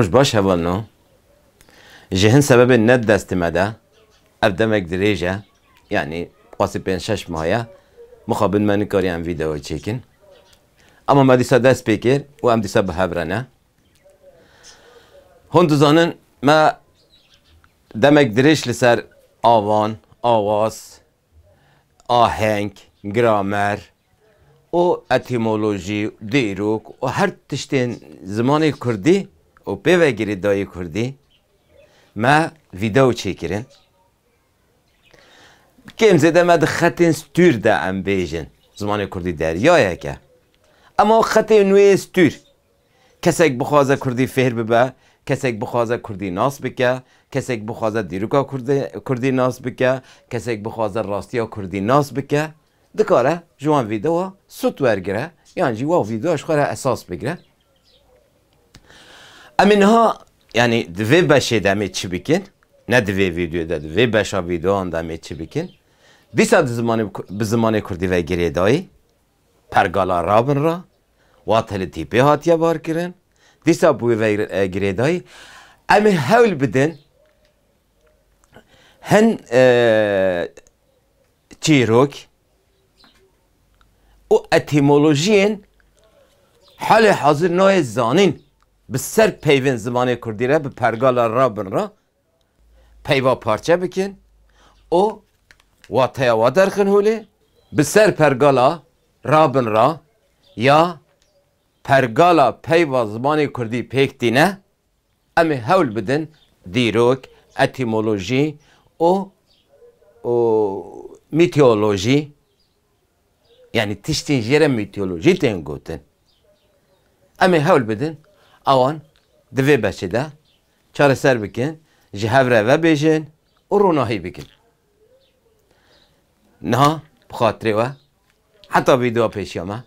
روش باش هوالنو جهن سبب ند دست مده ابدمك دريجة يعني قاسي بين شش مايا مخابن مني كاري ام فيديو تشيكن اما ما ديسا دست بيكر و ام ديسا بهبرنه هون دزانن ما دمك دريش لسر آوان آواز آهنگ گرامر و اتیمولوژی دیروک و هر تشتین زمانی کردی و پیوگیری دایی کردی ما ویدیو چیکرین کم زده ما خطین ستور ده ام بیجن زمانی کردی دریایه که اما خطین نوی ستور کسک بخوازه کردی فهر ببه کسک بخوازه کردی ناس بکه کسک بخوازه دیروکا کردی ناس بکه کسک بخوازه راستیا کردی ناس بکه دکاره جوان ویدیو سوت ورگره یعنی جوا ویدیوش خوره اساس بگیره امینها yani dve beşe deme çibikin ne dve videoda dve beşa videoan deme çibikin disa zamanı kurdi ve geriye dayı pergala rabın ra vateli tipi hatiye bar kirin disa bu ve geriye dayı ama havl bidin hen çirok o etimolojinin hali hazır noye zanin بسر پیوین زمانی کردی را به پرگالا را بن را پیوا پارچه بکن او واتیا وادر خن هولی بسر پرگالا را بن را یا پرگالا پیوا زمانی کردی پیک دینه امی هول بدن دیروک اتیمولوژی او میتیولوژی یعنی تشتین جره میتیولوژی تین گوتن امی هول بدن آوان دوی بچه ده چاره سر بکن جهوره و بیجن و روناهی بکن نه بخاطره و حتی ویدیو پیشیامه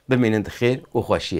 بمینند خیر و خوشیه